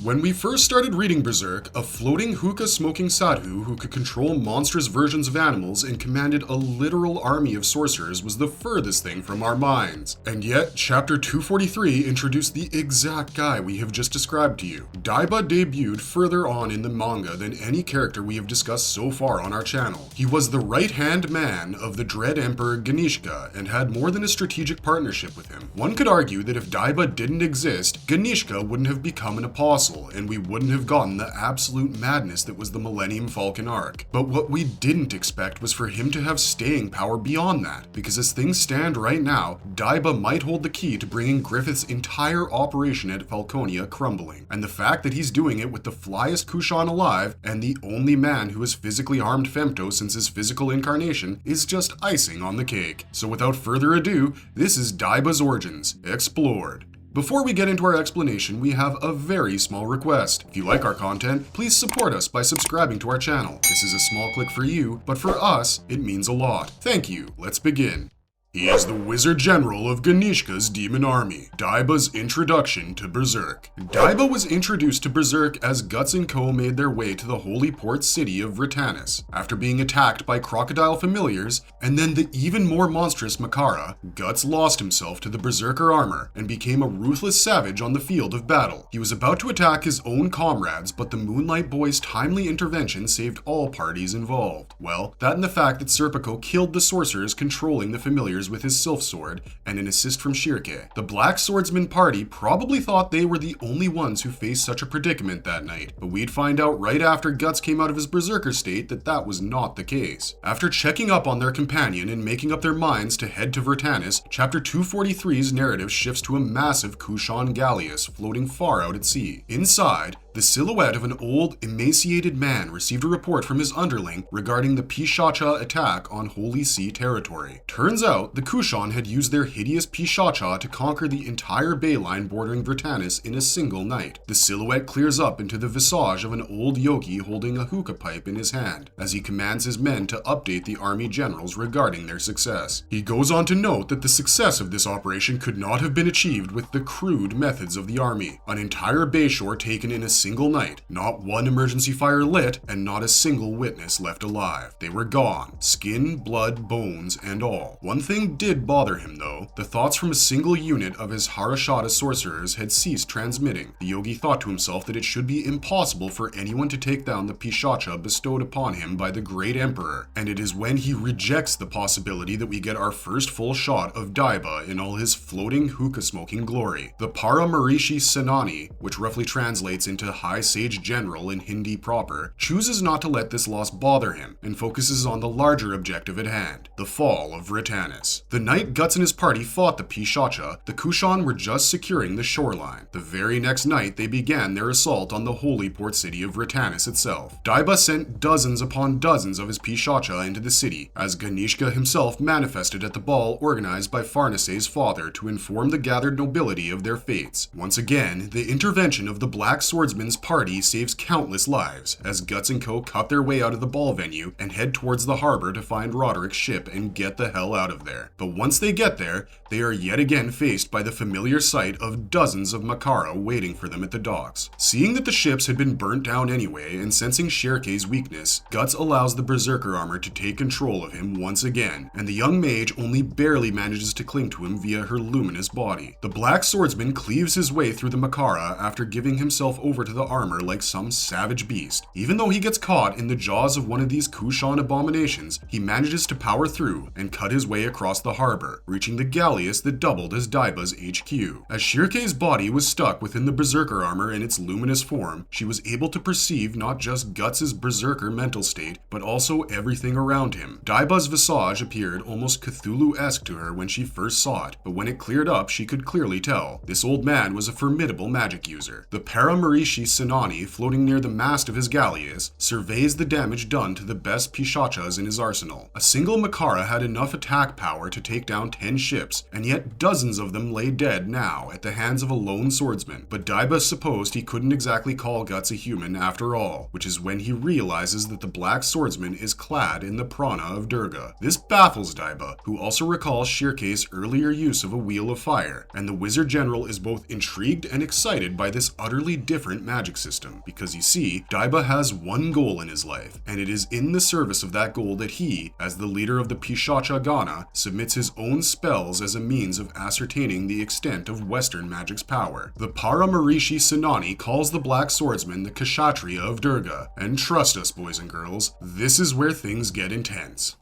When we first started reading Berserk, a floating hookah-smoking sadhu who could control monstrous versions of animals and commanded a literal army of sorcerers was the furthest thing from our minds. And yet, Chapter 243 introduced the exact guy we have just described to you. Daiba debuted further on in the manga than any character we have discussed so far on our channel. He was the right-hand man of the Dread Emperor Ganishka and had more than a strategic partnership with him. One could argue that if Daiba didn't exist, Ganishka wouldn't have become an apostle, and we wouldn't have gotten the absolute madness that was the Millennium Falcon arc. But what we didn't expect was for him to have staying power beyond that, because as things stand right now, Daiba might hold the key to bringing Griffith's entire operation at Falconia crumbling. And the fact that he's doing it with the flyest Kushan alive, and the only man who has physically harmed Femto since his physical incarnation, is just icing on the cake. So without further ado, this is Daiba's origins, explored. Before we get into our explanation, we have a very small request. If you like our content, please support us by subscribing to our channel. This is a small click for you, but for us, it means a lot. Thank you. Let's begin. He is the Wizard General of Ganishka's Demon Army. Daiba's introduction to Berserk. Daiba was introduced to Berserk as Guts and Co. made their way to the holy port city of Vritannis. After being attacked by crocodile familiars, and then the even more monstrous Makara, Guts lost himself to the Berserker armor and became a ruthless savage on the field of battle. He was about to attack his own comrades, but the Moonlight Boy's timely intervention saved all parties involved. Well, that and the fact that Serpico killed the sorcerers controlling the familiars with his Sylph Sword and an assist from Shirke. The Black Swordsman party probably thought they were the only ones who faced such a predicament that night, but we'd find out right after Guts came out of his Berserker state that that was not the case. After checking up on their companion and making up their minds to head to Vritannis, Chapter 243's narrative shifts to a massive Kushan galleass floating far out at sea. Inside, the silhouette of an old, emaciated man received a report from his underling regarding the Pishacha attack on Holy See territory. Turns out, the Kushan had used their hideous Pishacha to conquer the entire bayline bordering Vritannis in a single night. The silhouette clears up into the visage of an old yogi holding a hookah pipe in his hand, as he commands his men to update the army generals regarding their success. He goes on to note that the success of this operation could not have been achieved with the crude methods of the army. An entire bayshore taken in a single night, not one emergency fire lit, and not a single witness left alive. They were gone, skin, blood, bones, and all. One thing did bother him though. The thoughts from a single unit of his Harashada sorcerers had ceased transmitting. The yogi thought to himself that it should be impossible for anyone to take down the Pishacha bestowed upon him by the Great Emperor, and it is when he rejects the possibility that we get our first full shot of Daiba in all his floating hookah-smoking glory. The Paramarishi Senani, which roughly translates into High Sage General in Hindi proper, chooses not to let this loss bother him and focuses on the larger objective at hand, the fall of Vritannis. The night Guts and his party fought the Pishacha, the Kushan were just securing the shoreline. The very next night, they began their assault on the holy port city of Vritannis itself. Daiba sent dozens upon dozens of his Pishacha into the city, as Ganishka himself manifested at the ball organized by Farnase's father to inform the gathered nobility of their fates. Once again, the intervention of the Black Swordsman's party saves countless lives, as Guts and Co. cut their way out of the ball venue and head towards the harbor to find Roderick's ship and get the hell out of there. But once they get there, they are yet again faced by the familiar sight of dozens of Makara waiting for them at the docks. Seeing that the ships had been burnt down anyway and sensing Shirke's weakness, Guts allows the Berserker armor to take control of him once again, and the young mage only barely manages to cling to him via her luminous body. The Black Swordsman cleaves his way through the Makara after giving himself over to the armor like some savage beast. Even though he gets caught in the jaws of one of these Kushan abominations, he manages to power through and cut his way across the harbor, reaching the galleass that doubled as Daiba's HQ. As Shirke's body was stuck within the Berserker armor in its luminous form, she was able to perceive not just Guts' Berserker mental state, but also everything around him. Daiba's visage appeared almost Cthulhu-esque to her when she first saw it, but when it cleared up, she could clearly tell. This old man was a formidable magic user. The Paramarishi Senani, floating near the mast of his galleass, surveys the damage done to the best Pishachas in his arsenal. A single Makara had enough attack power to take down 10 ships, and yet dozens of them lay dead now at the hands of a lone swordsman. But Daiba supposed he couldn't exactly call Guts a human after all, which is when he realizes that the Black Swordsman is clad in the prana of Durga. This baffles Daiba, who also recalls Shirke's earlier use of a wheel of fire, and the Wizard General is both intrigued and excited by this utterly different magic system, because you see, Daiba has one goal in his life, and it is in the service of that goal that he, as the leader of the Pishacha Gana, submits his own spells as a means of ascertaining the extent of Western magic's power. The Paramarishi Senani calls the Black Swordsman the Kshatriya of Durga, and trust us, boys and girls, this is where things get intense.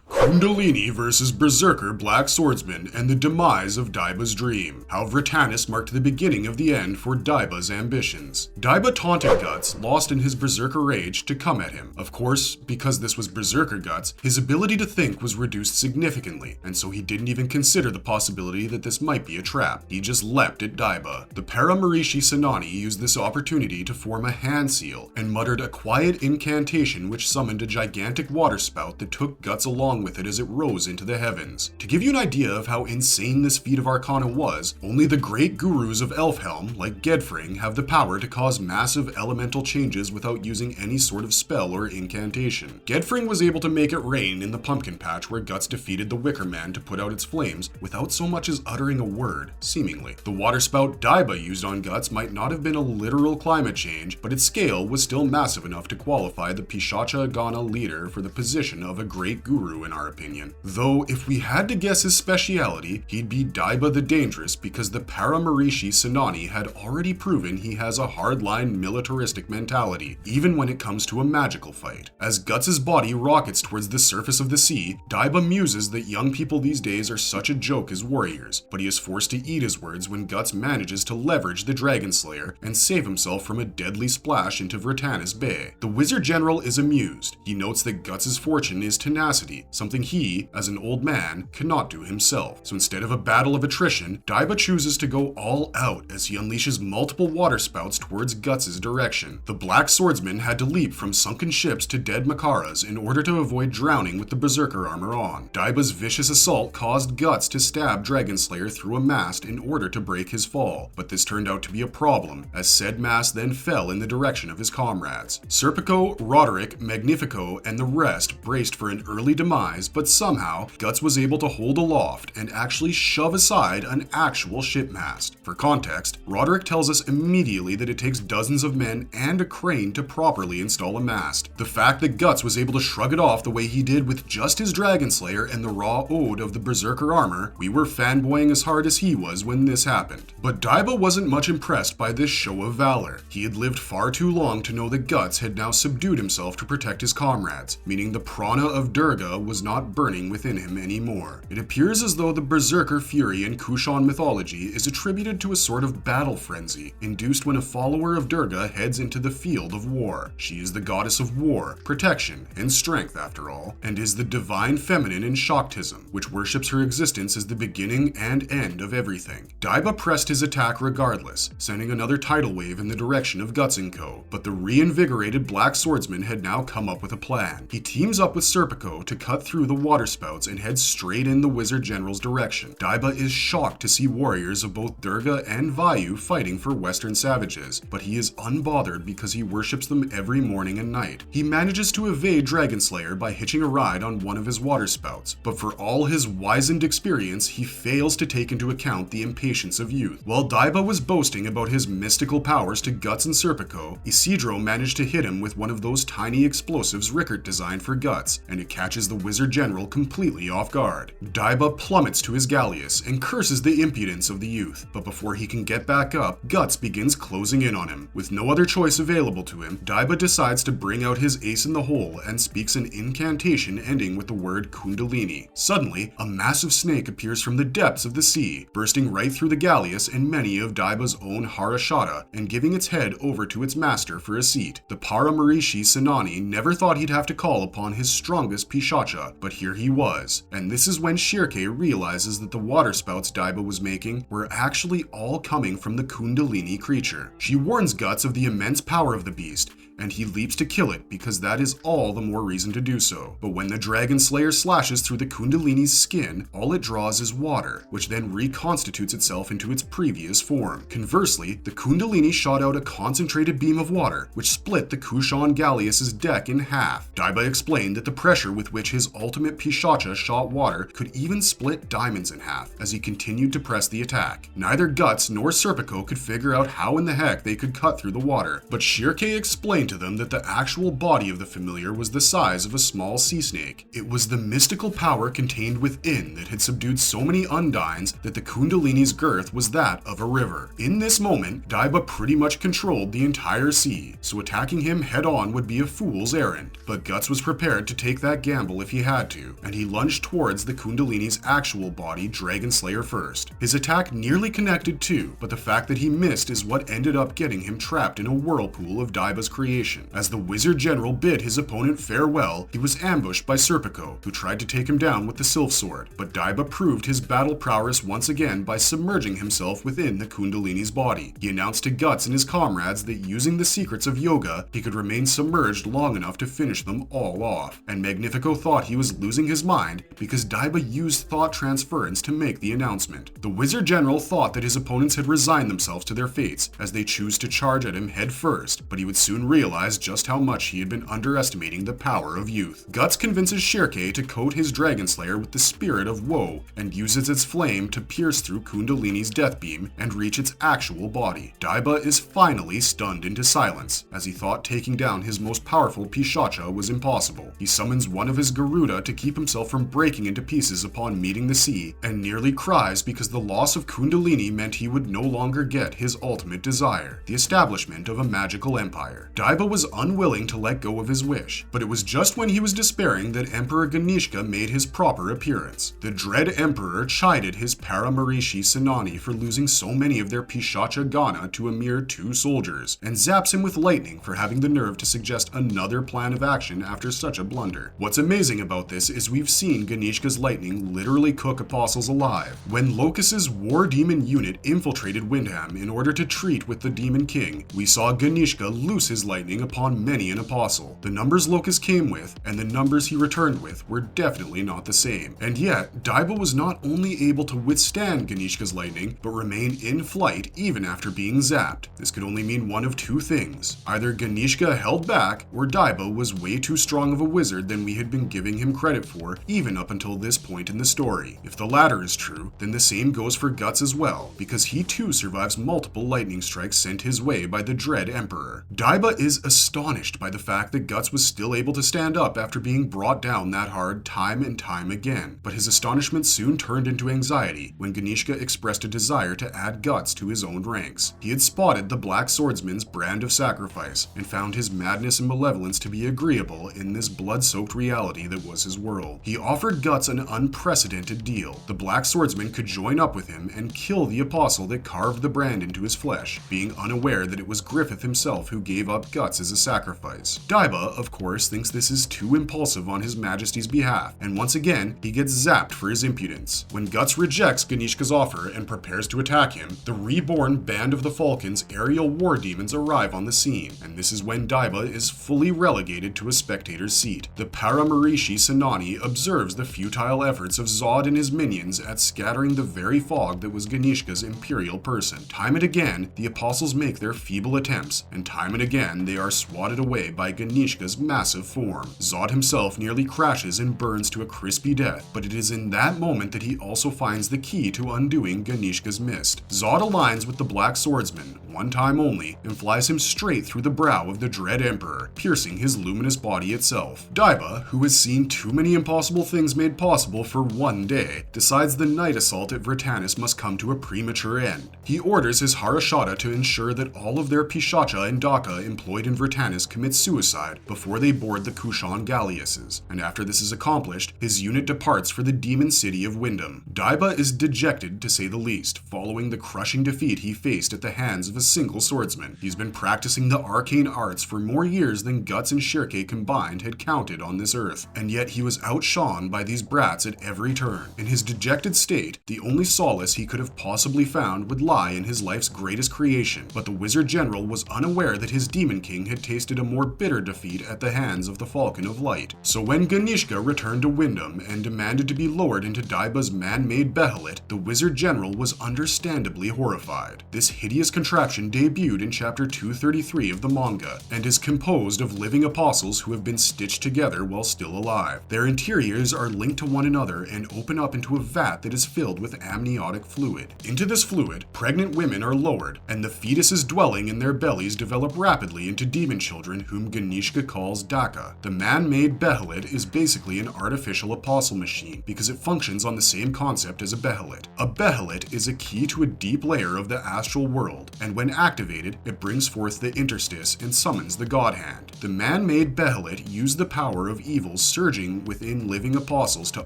Kundalini versus Berserker Black Swordsman and the demise of Daiba's dream. How Vritannis marked the beginning of the end for Daiba's ambitions. Daiba taunted Guts, lost in his Berserker rage, to come at him. Of course, because this was Berserker Guts, his ability to think was reduced significantly, and so he didn't even consider the possibility that this might be a trap. He just leapt at Daiba. The Paramarishi Senani used this opportunity to form a hand seal, and muttered a quiet incantation which summoned a gigantic water spout that took Guts along with it as it rose into the heavens. To give you an idea of how insane this feat of Arcana was, only the great gurus of Elfhelm, like Gedfring, have the power to cause massive elemental changes without using any sort of spell or incantation. Gedfring was able to make it rain in the pumpkin patch where Guts defeated the Wicker Man to put out its flames without so much as uttering a word, seemingly. The water spout Daiba used on Guts might not have been a literal climate change, but its scale was still massive enough to qualify the Pishacha Gana leader for the position of a great guru in our opinion. Though, if we had to guess his speciality, he'd be Daiba the Dangerous, because the Paramarishi Senani had already proven he has a hardline militaristic mentality, even when it comes to a magical fight. As Guts' body rockets towards the surface of the sea, Daiba muses that young people these days are such a joke as warriors, but he is forced to eat his words when Guts manages to leverage the Dragon Slayer and save himself from a deadly splash into Vritannis Bay. The Wizard General is amused. He notes that Guts' fortune is tenacity, something he, as an old man, cannot do himself. So instead of a battle of attrition, Daiba chooses to go all out as he unleashes multiple water spouts towards Guts' direction. The Black Swordsman had to leap from sunken ships to dead Makaras in order to avoid drowning with the Berserker armor on. Daiba's vicious assault caused Guts to stab Dragon Slayer through a mast in order to break his fall, but this turned out to be a problem, as said mast then fell in the direction of his comrades. Serpico, Roderick, Magnifico, and the rest braced for an early demise, but somehow, Guts was able to hold aloft and actually shove aside an actual shipmast. For context, Roderick tells us immediately that it takes dozens of men and a crane to properly install a mast. The fact that Guts was able to shrug it off the way he did with just his Dragon Slayer and the raw ode of the Berserker armor, we were fanboying as hard as he was when this happened. But Daiba wasn't much impressed by this show of valor. He had lived far too long to know that Guts had now subdued himself to protect his comrades, meaning the prana of Durga was not burning within him anymore. It appears as though the Berserker fury in Kushan mythology is attributed to a sort of battle frenzy, induced when a follower of Durga heads into the field of war. She is the goddess of war, protection, and strength after all, and is the divine feminine in Shaktism, which worships her existence as the beginning and end of everything. Daiba pressed his attack regardless, sending another tidal wave in the direction of Guts & Co., but the reinvigorated Black Swordsman had now come up with a plan. He teams up with Serpico to cut through the water spouts and heads straight in the Wizard General's direction. Daiba is shocked to see warriors of both Durga and Vayu fighting for Western savages, but he is unbothered because he worships them every morning and night. He manages to evade Dragon Slayer by hitching a ride on one of his water spouts, but for all his wizened experience, he fails to take into account the impatience of youth. While Daiba was boasting about his mystical powers to Guts and Serpico, Isidro managed to hit him with one of those tiny explosives Rickert designed for Guts, and it catches the Wizard General completely off guard. Daiba plummets to his galleass and curses the impudence of the youth, but before he can get back up, Guts begins closing in on him. With no other choice available to him, Daiba decides to bring out his ace in the hole and speaks an incantation ending with the word Kundalini. Suddenly, a massive snake appears from the depths of the sea, bursting right through the galleass and many of Daiba's own Harashata, and giving its head over to its master for a seat. The Paramarishi Senani never thought he'd have to call upon his strongest Pishacha, but here he was. And this is when Shirke realizes that the water spouts Daiba was making were actually all coming from the Kundalini creature. She warns Guts of the immense power of the beast, and he leaps to kill it because that is all the more reason to do so. But when the Dragon Slayer slashes through the Kundalini's skin, all it draws is water, which then reconstitutes itself into its previous form. Conversely, the Kundalini shot out a concentrated beam of water, which split the Kushan Galleass's deck in half. Daiba explained that the pressure with which his ultimate Pishacha shot water could even split diamonds in half as he continued to press the attack. Neither Guts nor Serpico could figure out how in the heck they could cut through the water, but Shirkei explained to them that the actual body of the familiar was the size of a small sea snake. It was the mystical power contained within that had subdued so many Undines that the Kundalini's girth was that of a river. In this moment, Daiba pretty much controlled the entire sea, so attacking him head-on would be a fool's errand. But Guts was prepared to take that gamble if he had to, and he lunged towards the Kundalini's actual body, Dragon Slayer, first. His attack nearly connected too, but the fact that he missed is what ended up getting him trapped in a whirlpool of Daiba's creation. As the Wizard General bid his opponent farewell, he was ambushed by Serpico, who tried to take him down with the Sylph Sword, but Daiba proved his battle prowess once again by submerging himself within the Kundalini's body. He announced to Guts and his comrades that using the secrets of yoga, he could remain submerged long enough to finish them all off, and Magnifico thought he was losing his mind because Daiba used thought transference to make the announcement. The Wizard General thought that his opponents had resigned themselves to their fates as they choose to charge at him head first, but he would soon realize just how much he had been underestimating the power of youth. Guts convinces Shirkei to coat his Dragon Slayer with the spirit of woe and uses its flame to pierce through Kundalini's death beam and reach its actual body. Daiba is finally stunned into silence as he thought taking down his most powerful Pishacha was impossible. He summons one of his Garuda to keep himself from breaking into pieces upon meeting the sea and nearly cries because the loss of Kundalini meant he would no longer get his ultimate desire, the establishment of a magical empire. Daiba was unwilling to let go of his wish, but it was just when he was despairing that Emperor Ganishka made his proper appearance. The Dread Emperor chided his Paramarishi Senani for losing so many of their Pishacha Gana to a mere 2 soldiers, and zaps him with lightning for having the nerve to suggest another plan of action after such a blunder. What's amazing about this is we've seen Ganishka's lightning literally cook apostles alive. When Locus's war demon unit infiltrated Windham in order to treat with the Demon King, we saw Ganishka loose his lightning upon many an apostle. The numbers Locus came with and the numbers he returned with were definitely not the same. And yet, Daiba was not only able to withstand Ganishka's lightning, but remain in flight even after being zapped. This could only mean one of 2 things. Either Ganishka held back, or Daiba was way too strong of a wizard than we had been giving him credit for, even up until this point in the story. If the latter is true, then the same goes for Guts as well, because he too survives multiple lightning strikes sent his way by the Dread Emperor. Daiba is astonished by the fact that Guts was still able to stand up after being brought down that hard time and time again, but his astonishment soon turned into anxiety when Ganishka expressed a desire to add Guts to his own ranks. He had spotted the Black Swordsman's brand of sacrifice and found his madness and malevolence to be agreeable in this blood-soaked reality that was his world. He offered Guts an unprecedented deal. The Black Swordsman could join up with him and kill the apostle that carved the brand into his flesh, being unaware that it was Griffith himself who gave up Guts as a sacrifice. Daiba, of course, thinks this is too impulsive on his majesty's behalf, and once again, he gets zapped for his impudence. When Guts rejects Ganishka's offer and prepares to attack him, the reborn Band of the Falcon's aerial war demons arrive on the scene, and this is when Daiba is fully relegated to a spectator's seat. The Paramarishi Senani observes the futile efforts of Zod and his minions at scattering the very fog that was Ganishka's imperial person. Time and again, the apostles make their feeble attempts, and time and again they are swatted away by Ganishka's massive form. Zod himself nearly crashes and burns to a crispy death, but it is in that moment that he also finds the key to undoing Ganishka's mist. Zod aligns with the Black Swordsman, one time only, and flies him straight through the brow of the Dread Emperor, piercing his luminous body itself. Daiba, who has seen too many impossible things made possible for one day, decides the night assault at Vritannis must come to a premature end. He orders his Harashata to ensure that all of their Pishacha and Daka employed in Vritannis commit suicide before they board the Kushan galleasses, and after this is accomplished, his unit departs for the demon city of Windham. Daiba is dejected to say the least, following the crushing defeat he faced at the hands of a single swordsman. He's been practicing the arcane arts for more years than Guts and Shirkei combined had counted on this earth, and yet he was outshone by these brats at every turn. In his dejected state, the only solace he could have possibly found would lie in his life's greatest creation, but the Wizard General was unaware that his Demon King had tasted a more bitter defeat at the hands of the Falcon of Light. So when Ganishka returned to Windham and demanded to be lowered into Daiba's man-made Behelit, the Wizard General was understandably horrified. This hideous contraption debuted in chapter 233 of the manga, and is composed of living apostles who have been stitched together while still alive. arrive. Their interiors are linked to one another and open up into a vat that is filled with amniotic fluid. Into this fluid, pregnant women are lowered, and the fetuses dwelling in their bellies develop rapidly into demon children whom Ganishka calls Daka. The man-made Behelit is basically an artificial apostle machine because it functions on the same concept as a Behelit. A Behelit is a key to a deep layer of the astral world, and when activated, it brings forth the interstice and summons the God Hand. The man-made Behelit used the power of evil surging within living apostles to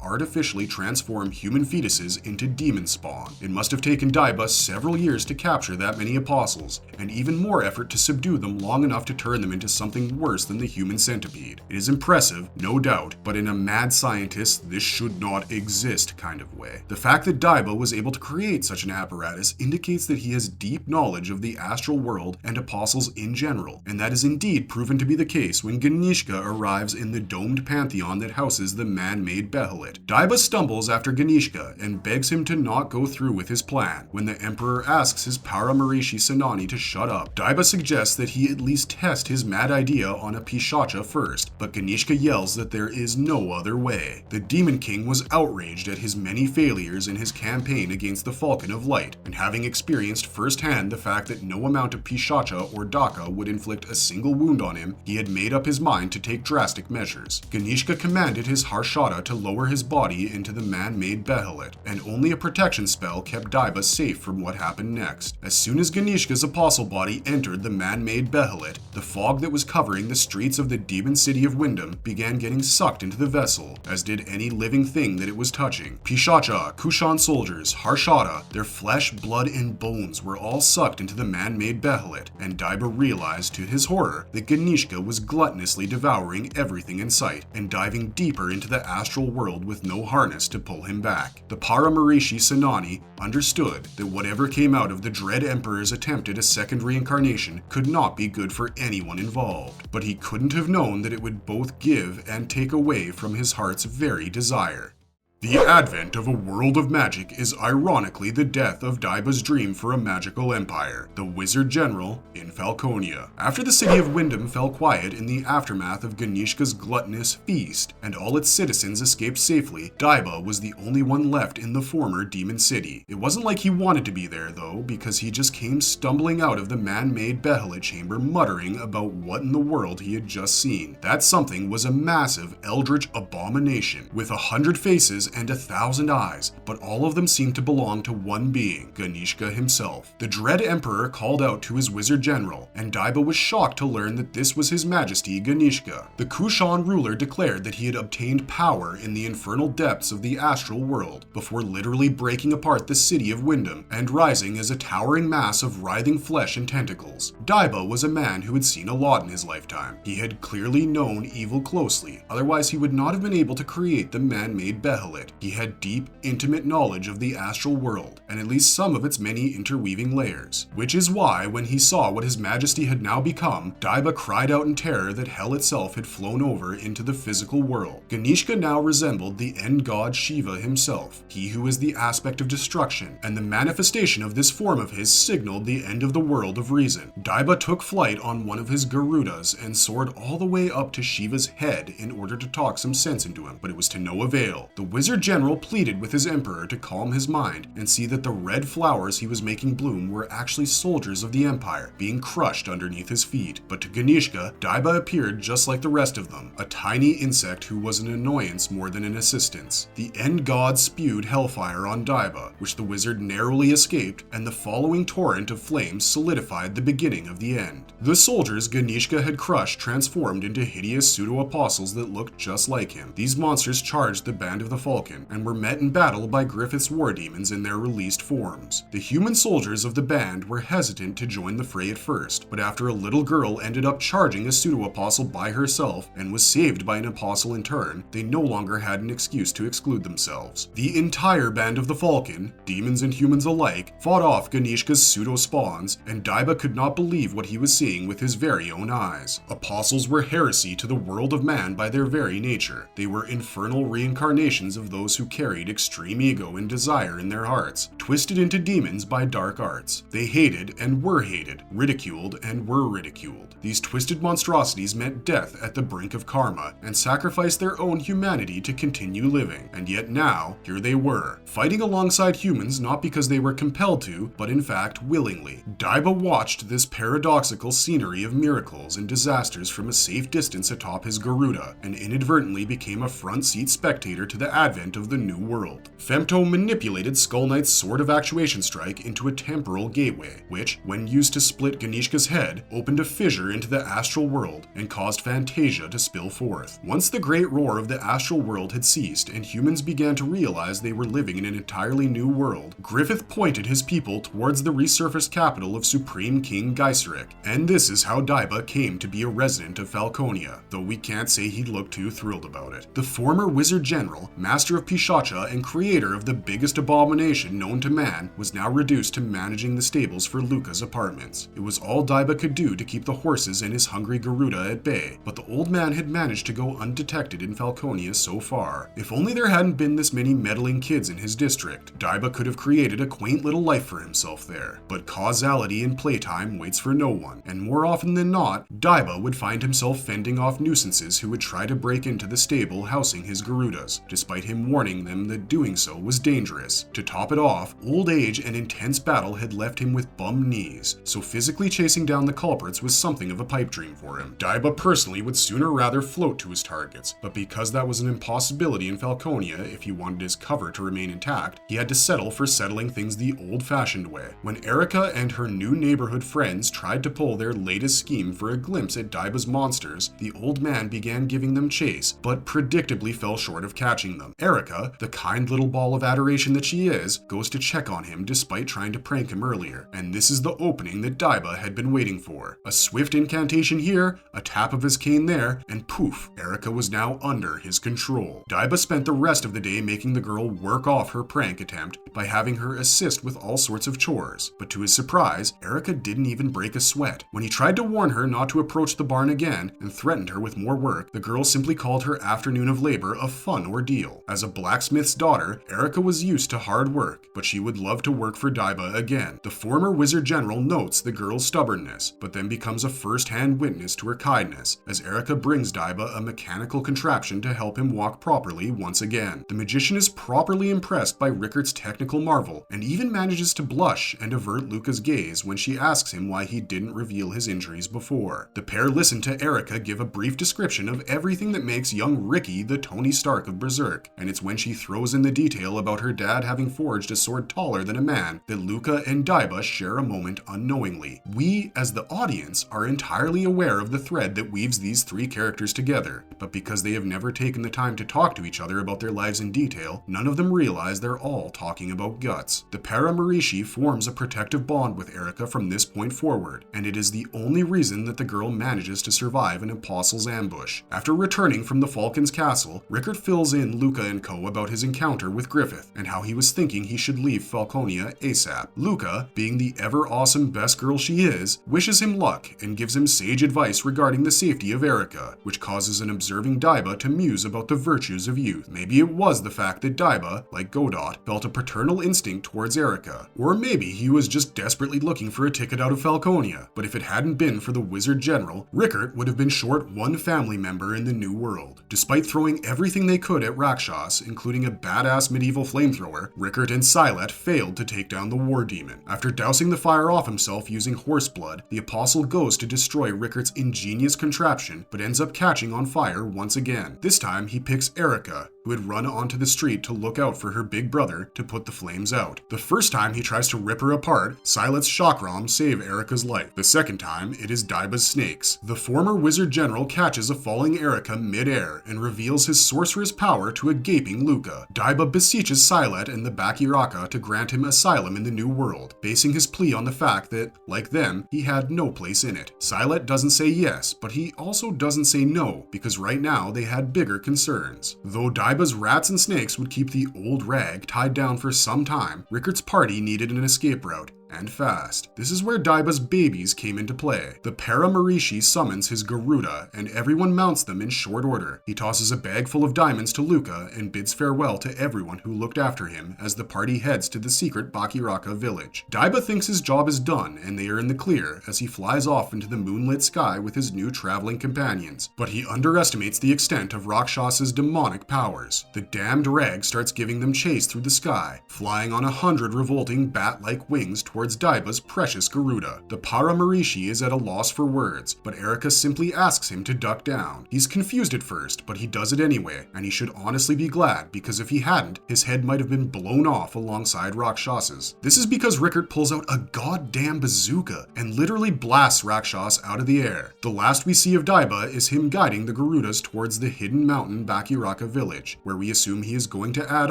artificially transform human fetuses into demon spawn. It must have taken Daiba several years to capture that many apostles, and even more effort to subdue them long enough to turn them into something worse than the human centipede. It is impressive, no doubt, but in a mad scientist, this should not exist kind of way. The fact that Daiba was able to create such an apparatus indicates that he has deep knowledge of the astral world and apostles in general, and that is indeed proven to be the case when Ganishka arrives in the domed pantheon that houses the man-made Behelit. Daiba stumbles after Ganishka and begs him to not go through with his plan. When the Emperor asks his Paramarishi Senani to shut up, Daiba suggests that he at least test his mad idea on a Pishacha first, but Ganishka yells that there is no other way. The Demon King was outraged at his many failures in his campaign against the Falcon of Light, and having experienced firsthand the fact that no amount of Pishacha or Daka would inflict a single wound on him, he had made up his mind to take drastic measures. Ganishka commanded his Harshada to lower his body into the man-made Behelit, and only a protection spell kept Daiba safe from what happened next. As soon as Ganishka's apostle body entered the man-made Behelit, the fog that was covering the streets of the demon city of Wyndham began getting sucked into the vessel, as did any living thing that it was touching. Pishacha, Kushan soldiers, Harshada, their flesh, blood, and bones were all sucked into the man-made Behelit, and Daiba realized to his horror that Ganishka was gluttonously devouring everything in sight and diving deeper into the astral world with no harness to pull him back. The Paramarishi Senani understood that whatever came out of the Dread Emperor's attempt at a second reincarnation could not be good for anyone involved, but he couldn't have known that it would both give and take away from his heart's very desire. The advent of a world of magic is ironically the death of Daiba's dream for a magical empire, the Wizard General in Falconia. After the city of Wyndham fell quiet in the aftermath of Ganishka's gluttonous feast, and all its citizens escaped safely, Daiba was the only one left in the former demon city. It wasn't like he wanted to be there though, because he just came stumbling out of the man-made Behelit chamber muttering about what in the world he had just seen. That something was a massive eldritch abomination with 100 faces and 1,000 eyes, but all of them seemed to belong to one being, Ganishka himself. The Dread Emperor called out to his Wizard General, and Daiba was shocked to learn that this was His Majesty Ganishka. The Kushan ruler declared that he had obtained power in the infernal depths of the astral world, before literally breaking apart the city of Wyndham and rising as a towering mass of writhing flesh and tentacles. Daiba was a man who had seen a lot in his lifetime. He had clearly known evil closely, otherwise he would not have been able to create the man-made Behelit. He had deep, intimate knowledge of the astral world, and at least some of its many interweaving layers. Which is why, when he saw what His Majesty had now become, Daiba cried out in terror that hell itself had flown over into the physical world. Ganishka now resembled the end god Shiva himself, he who is the aspect of destruction, and the manifestation of this form of his signaled the end of the world of reason. Daiba took flight on one of his Garudas and soared all the way up to Shiva's head in order to talk some sense into him, but it was to no avail. The Wizard General pleaded with his Emperor to calm his mind and see that the red flowers he was making bloom were actually soldiers of the Empire, being crushed underneath his feet. But to Ganishka, Daiba appeared just like the rest of them, a tiny insect who was an annoyance more than an assistance. The end god spewed hellfire on Daiba, which the wizard narrowly escaped, and the following torrent of flames solidified the beginning of the end. The soldiers Ganishka had crushed transformed into hideous pseudo-apostles that looked just like him. These monsters charged the Band of the Falcon, and were met in battle by Griffith's war demons in their released forms. The human soldiers of the band were hesitant to join the fray at first, but after a little girl ended up charging a pseudo-apostle by herself and was saved by an apostle in turn, they no longer had an excuse to exclude themselves. The entire Band of the Falcon, demons and humans alike, fought off Ganishka's pseudo-spawns, and Daiba could not believe what he was seeing with his very own eyes. Apostles were heresy to the world of man by their very nature. They were infernal reincarnations of of those who carried extreme ego and desire in their hearts, twisted into demons by dark arts. They hated and were hated, ridiculed and were ridiculed. These twisted monstrosities met death at the brink of karma and sacrificed their own humanity to continue living. And yet now, here they were, fighting alongside humans not because they were compelled to, but in fact willingly. Daiba watched this paradoxical scenery of miracles and disasters from a safe distance atop his Garuda, and inadvertently became a front-seat spectator to the advent of the new world. Femto manipulated Skull Knight's Sword of Actuation Strike into a temporal gateway, which, when used to split Ganishka's head, opened a fissure into the astral world and caused Fantasia to spill forth. Once the great roar of the astral world had ceased and humans began to realize they were living in an entirely new world, Griffith pointed his people towards the resurfaced capital of Supreme King Gyseric, and this is how Daiba came to be a resident of Falconia, though we can't say he looked too thrilled about it. The former Wizard General, Master of Pishacha, and creator of the biggest abomination known to man, was now reduced to managing the stables for Luca's apartments. It was all Daiba could do to keep the horses and his hungry Garuda at bay, but the old man had managed to go undetected in Falconia so far. If only there hadn't been this many meddling kids in his district, Daiba could have created a quaint little life for himself there. But causality in playtime waits for no one, and more often than not, Daiba would find himself fending off nuisances who would try to break into the stable housing his Garudas, despite him warning them that doing so was dangerous. To top it off, old age and intense battle had left him with bum knees, so physically chasing down the culprits was something of a pipe dream for him. Daiba personally would sooner rather float to his targets, but because that was an impossibility in Falconia if he wanted his cover to remain intact, he had to settle for settling things the old-fashioned way. When Erica and her new neighborhood friends tried to pull their latest scheme for a glimpse at Daiba's monsters, the old man began giving them chase, but predictably fell short of catching them. Erica, the kind little ball of adoration that she is, goes to check on him despite trying to prank him earlier, and this is the opening that Daiba had been waiting for. A swift incantation here, a tap of his cane there, and poof, Erica was now under his control. Daiba spent the rest of the day making the girl work off her prank attempt by having her assist with all sorts of chores, but to his surprise, Erica didn't even break a sweat. When he tried to warn her not to approach the barn again and threatened her with more work, the girl simply called her afternoon of labor a fun ordeal. As a blacksmith's daughter, Erica was used to hard work, but she would love to work for Daiba again. The former Wizard General notes the girl's stubbornness, but then becomes a first-hand witness to her kindness, as Erica brings Daiba a mechanical contraption to help him walk properly once again. The magician is properly impressed by Rickert's technical marvel, and even manages to blush and avert Luca's gaze when she asks him why he didn't reveal his injuries before. The pair listen to Erica give a brief description of everything that makes young Ricky the Tony Stark of Berserk, and it's when she throws in the detail about her dad having forged a sword taller than a man that Luca and Daiba share a moment unknowingly. We, as the audience, are entirely aware of the thread that weaves these three characters together, but because they have never taken the time to talk to each other about their lives in detail, none of them realize they're all talking about guts. The Paramarishi forms a protective bond with Erica from this point forward, and it is the only reason that the girl manages to survive an apostle's ambush. After returning from the Falcon's castle, Rickert fills in Luca and co about his encounter with Griffith and how he was thinking he should leave Falconia ASAP. Luca, being the ever-awesome best girl she is, wishes him luck and gives him sage advice regarding the safety of Erica, which causes an observing Daiba to muse about the virtues of youth. Maybe it was the fact that Daiba, like Godot, felt a paternal instinct towards Erica, or maybe he was just desperately looking for a ticket out of Falconia. But if it hadn't been for the Wizard General, Rickert would have been short one family member in the new world. Despite throwing everything they could at Rakshas, including a badass medieval flamethrower, Rickert and Silat failed to take down the war demon. After dousing the fire off himself using horse blood, the apostle goes to destroy Rickert's ingenious contraption, but ends up catching on fire once again. This time he picks Erica, who had run onto the street to look out for her big brother to put the flames out. The first time he tries to rip her apart, Silat's chakram save Erica's life. The second time, it is Daiba's snakes. The former Wizard General catches a falling Erica mid-air and reveals his sorcerer's power to a gaping Luca. Daiba beseeches Silat and the Bakiraka to grant him asylum in the new world, basing his plea on the fact that, like them, he had no place in it. Silat doesn't say yes, but he also doesn't say no, because right now they had bigger concerns. Though Daiba's rats and snakes would keep the old rag tied down for some time, Rickert's party needed an escape route, and fast. This is where Daiba's babies came into play. The Paramarishi summons his Garuda, and everyone mounts them in short order. He tosses a bag full of diamonds to Luca and bids farewell to everyone who looked after him as the party heads to the secret Bakiraka village. Daiba thinks his job is done and they are in the clear as he flies off into the moonlit sky with his new traveling companions. But he underestimates the extent of Rakshas's demonic powers. The damned rag starts giving them chase through the sky, flying on 100 revolting bat-like wings towards Daiba's precious Garuda. The Paramarishi is at a loss for words, but Erica simply asks him to duck down. He's confused at first, but he does it anyway, and he should honestly be glad, because if he hadn't, his head might have been blown off alongside Rakshas's. This is because Rickert pulls out a goddamn bazooka and literally blasts Rakshas out of the air. The last we see of Daiba is him guiding the Garudas towards the hidden mountain Bakiraka village, where we assume he is going to add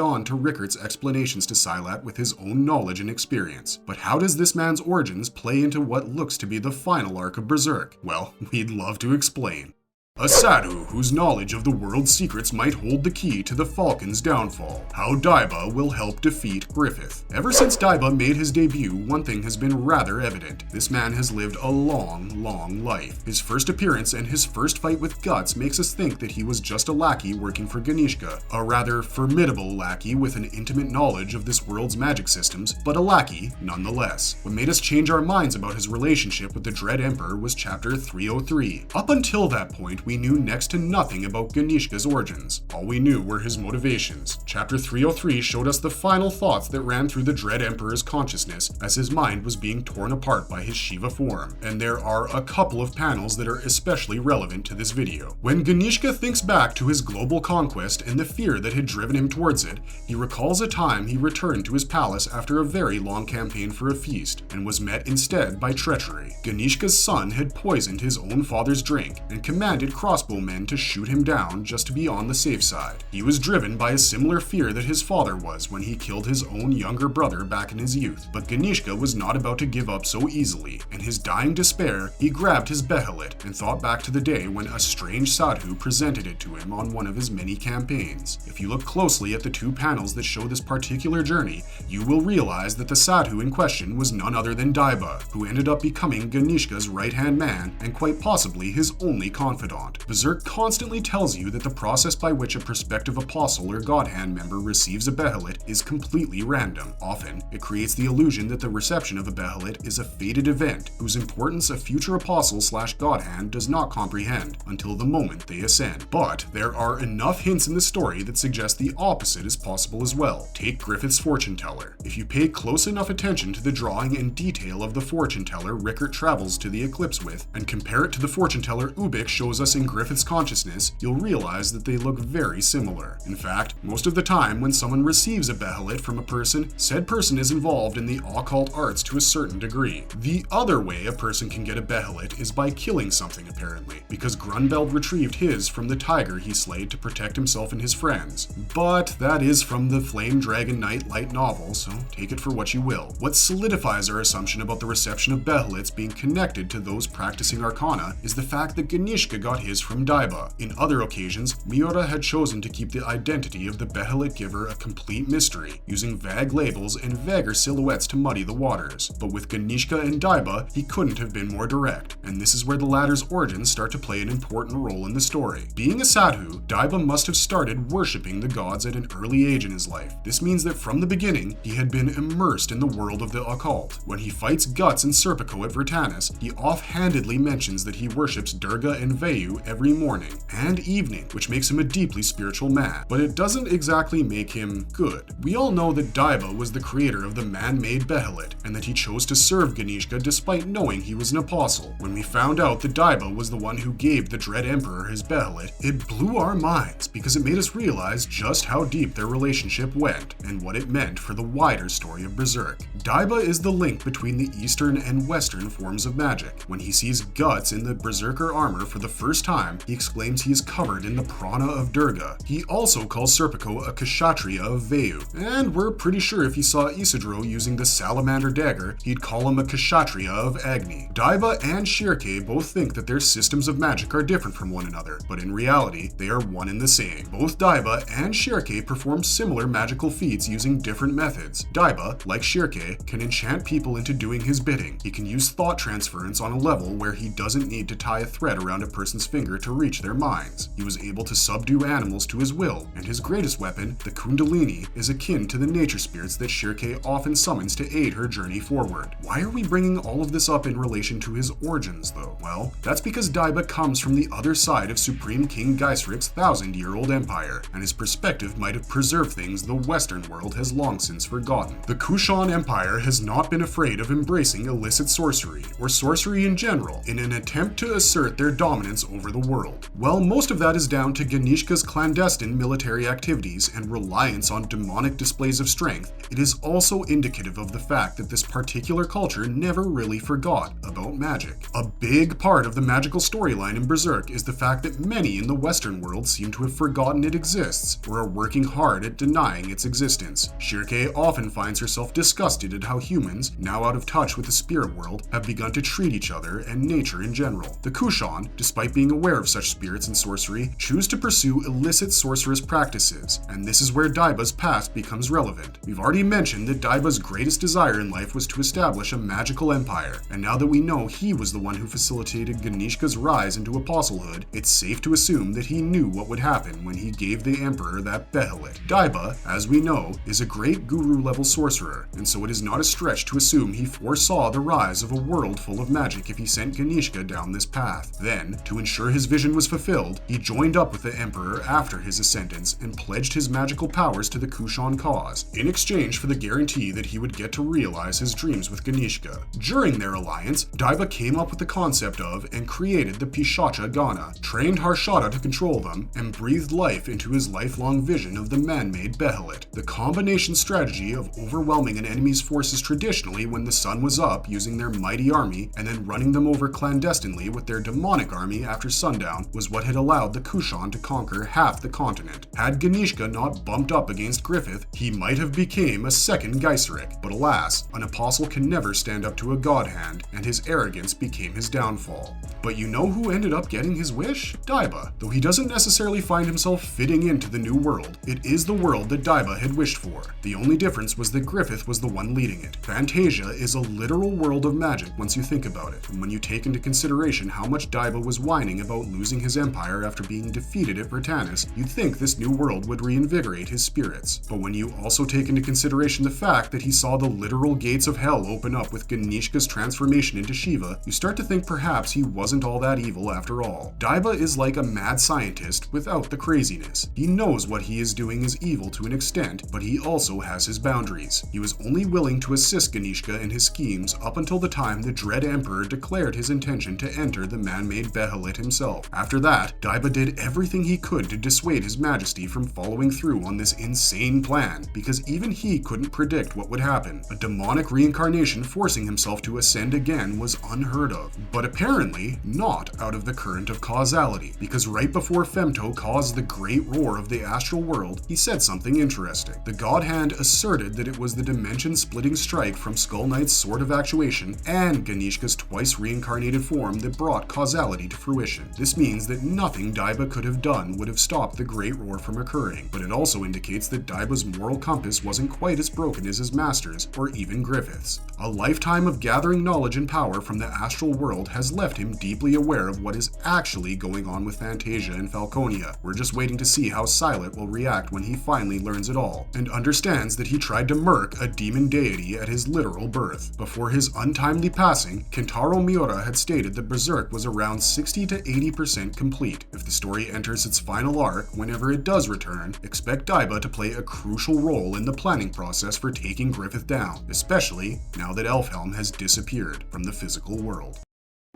on to Rickert's explanations to Silat with his own knowledge and experience. But how does this man's origins play into what looks to be the final arc of Berserk? Well, we'd love to explain. A sadhu whose knowledge of the world's secrets might hold the key to the Falcon's downfall. How Daiba will help defeat Griffith. Ever since Daiba made his debut, one thing has been rather evident. This man has lived a long life. His first appearance and his first fight with Guts makes us think that he was just a lackey working for Ganishka. A rather formidable lackey with an intimate knowledge of this world's magic systems, but a lackey nonetheless. What made us change our minds about his relationship with the Dread Emperor was chapter 303. Up until that point, we knew next to nothing about Ganishka's origins. All we knew were his motivations. Chapter 303 showed us the final thoughts that ran through the Dread Emperor's consciousness as his mind was being torn apart by his Shiva form, and there are a couple of panels that are especially relevant to this video. When Ganishka thinks back to his global conquest and the fear that had driven him towards it, he recalls a time he returned to his palace after a very long campaign for a feast, and was met instead by treachery. Ganishka's son had poisoned his own father's drink, and commanded crossbowmen to shoot him down just to be on the safe side. He was driven by a similar fear that his father was when he killed his own younger brother back in his youth. But Ganishka was not about to give up so easily. In his dying despair, he grabbed his behelit and thought back to the day when a strange sadhu presented it to him on one of his many campaigns. If you look closely at the two panels that show this particular journey, you will realize that the sadhu in question was none other than Daiba, who ended up becoming Ganishka's right-hand man and quite possibly his only confidant. Berserk constantly tells you that the process by which a prospective apostle or God-hand member receives a behelit is completely random. Often, it creates the illusion that the reception of a behelit is a fated event whose importance a future apostle / God-hand does not comprehend until the moment they ascend. But there are enough hints in the story that suggest the opposite is possible as well. Take Griffith's fortune teller. If you pay close enough attention to the drawing and detail of the fortune teller Rickert travels to the eclipse with, and compare it to the fortune teller Ubik shows us in Griffith's consciousness, you'll realize that they look very similar. In fact, most of the time when someone receives a behelit from a person, said person is involved in the occult arts to a certain degree. The other way a person can get a behelit is by killing something apparently, because Grunbeld retrieved his from the tiger he slayed to protect himself and his friends. But that is from the Flame Dragon Knight light novel, so take it for what you will. What solidifies our assumption about the reception of behelits being connected to those practicing arcana is the fact that Ganishka got his from Daiba. In other occasions, Miura had chosen to keep the identity of the behelit giver a complete mystery, using vague labels and vaguer silhouettes to muddy the waters. But with Ganishka and Daiba, he couldn't have been more direct, and this is where the latter's origins start to play an important role in the story. Being a sadhu, Daiba must have started worshipping the gods at an early age in his life. This means that from the beginning, he had been immersed in the world of the occult. When he fights Guts and Serpico at Vertanis, he offhandedly mentions that he worships Durga and Vayu every morning and evening, which makes him a deeply spiritual man, but it doesn't exactly make him good. We all know that Daiba was the creator of the man-made behelit, and that he chose to serve Ganishka despite knowing he was an apostle. When we found out that Daiba was the one who gave the Dread Emperor his behelit, it blew our minds because it made us realize just how deep their relationship went and what it meant for the wider story of Berserk. Daiba is the link between the Eastern and Western forms of magic. When he sees Guts in the Berserker armor for the first first time, he exclaims he is covered in the prana of Durga. He also calls Serpico a Kshatriya of Vayu, and we're pretty sure if he saw Isidro using the salamander dagger, he'd call him a Kshatriya of Agni. Daiba and Shirke both think that their systems of magic are different from one another, but in reality, they are one and the same. Both Daiba and Shirke perform similar magical feats using different methods. Daiba, like Shirke, can enchant people into doing his bidding. He can use thought transference on a level where he doesn't need to tie a thread around a person's finger to reach their minds. He was able to subdue animals to his will, and his greatest weapon, the Kundalini, is akin to the nature spirits that Shirke often summons to aid her journey forward. Why are we bringing all of this up in relation to his origins, though? Well, that's because Daiba comes from the other side of Supreme King Gaisric's 1,000-year-old empire, and his perspective might have preserved things the Western world has long since forgotten. The Kushan Empire has not been afraid of embracing illicit sorcery, or sorcery in general, in an attempt to assert their dominance over the world. While most of that is down to Ganishka's clandestine military activities and reliance on demonic displays of strength, it is also indicative of the fact that this particular culture never really forgot about magic. A big part of the magical storyline in Berserk is the fact that many in the Western world seem to have forgotten it exists, or are working hard at denying its existence. Shirke often finds herself disgusted at how humans, now out of touch with the spirit world, have begun to treat each other and nature in general. The Kushan, despite being aware of such spirits and sorcery, choose to pursue illicit sorcerous practices, and this is where Daiba's past becomes relevant. We've already mentioned that Daiba's greatest desire in life was to establish a magical empire, and now that we know he was the one who facilitated Ganishka's rise into apostlehood, it's safe to assume that he knew what would happen when he gave the emperor that behelit. Daiba, as we know, is a great guru-level sorcerer, and so it is not a stretch to assume he foresaw the rise of a world full of magic if he sent Ganishka down this path. Then, to ensure his vision was fulfilled, he joined up with the emperor after his ascendance and pledged his magical powers to the Kushan cause, in exchange for the guarantee that he would get to realize his dreams with Ganishka. During their alliance, Daiba came up with the concept of and created the Pishacha Gana, trained Harshada to control them, and breathed life into his lifelong vision of the man-made Behelit. The combination strategy of overwhelming an enemy's forces traditionally when the sun was up using their mighty army, and then running them over clandestinely with their demonic army after sundown was what had allowed the Kushan to conquer half the continent. Had Ganishka not bumped up against Griffith, he might have became a second Gaiseric, but alas, an apostle can never stand up to a god hand, and his arrogance became his downfall. But you know who ended up getting his wish? Daiba. Though he doesn't necessarily find himself fitting into the new world, it is the world that Daiba had wished for. The only difference was that Griffith was the one leading it. Fantasia is a literal world of magic once you think about it, and when you take into consideration how much Daiba was whining about losing his empire after being defeated at Vertanis, you'd think this new world would reinvigorate his spirits. But when you also take into consideration the fact that he saw the literal gates of hell open up with Ganishka's transformation into Shiva, you start to think perhaps he wasn't all that evil after all. Daiba is like a mad scientist without the craziness. He knows what he is doing is evil to an extent, but he also has his boundaries. He was only willing to assist Ganishka in his schemes up until the time the Dread Emperor declared his intention to enter the man-made Behelit himself. After that, Daiba did everything he could to dissuade His Majesty from following through on this insane plan, because even he couldn't predict what would happen. A demonic reincarnation forcing himself to ascend again was unheard of, but apparently not out of the current of causality, because right before Femto caused the great roar of the astral world, he said something interesting. The God Hand asserted that it was the dimension-splitting strike from Skull Knight's Sword of Actuation and Ganishka's twice reincarnated form that brought causality to fruition. This means that nothing Daiba could have done would have stopped the great roar from occurring, but it also indicates that Daiba's moral compass wasn't quite as broken as his master's, or even Griffith's. A lifetime of gathering knowledge and power from the astral world has left him deeply aware of what is actually going on with Fantasia and Falconia. We're just waiting to see how Silet will react when he finally learns it all, and understands that he tried to murk a demon deity at his literal birth. Before his untimely passing, Kentaro Miura had stated that Berserk was around 60 to 80% complete. If the story enters its final arc, whenever it does return, expect Daiba to play a crucial role in the planning process for taking Griffith down, especially now that Elfhelm has disappeared from the physical world.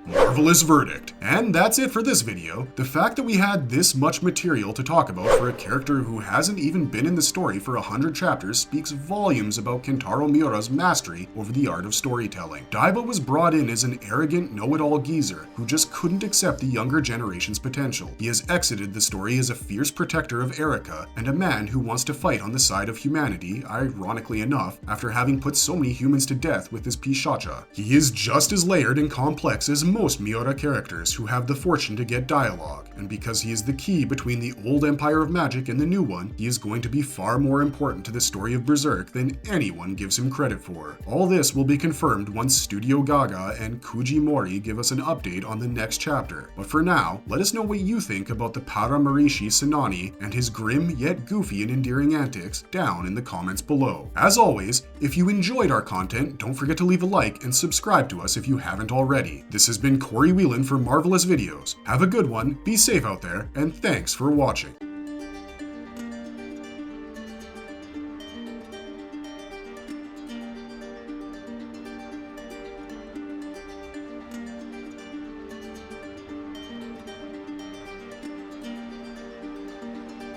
Marvelous verdict. And that's it for this video. The fact that we had this much material to talk about for a character who hasn't even been in the story for 100 chapters speaks volumes about Kentaro Miura's mastery over the art of storytelling. Daiba was brought in as an arrogant, know-it-all geezer who just couldn't accept the younger generation's potential. He has exited the story as a fierce protector of Erika and a man who wants to fight on the side of humanity, ironically enough, after having put so many humans to death with his Pishacha. He is just as layered and complex as most Miura characters who have the fortune to get dialogue, and because he is the key between the old Empire of Magic and the new one, he is going to be far more important to the story of Berserk than anyone gives him credit for. All this will be confirmed once Studio Gaga and Kuji Mori give us an update on the next chapter. But for now, let us know what you think about the Paramarishi Sanani and his grim yet goofy and endearing antics down in the comments below. As always, if you enjoyed our content, don't forget to leave a like and subscribe to us if you haven't already. This has been Corey Whelan for Marvelous Videos. Have a good one, be safe out there, and thanks for watching.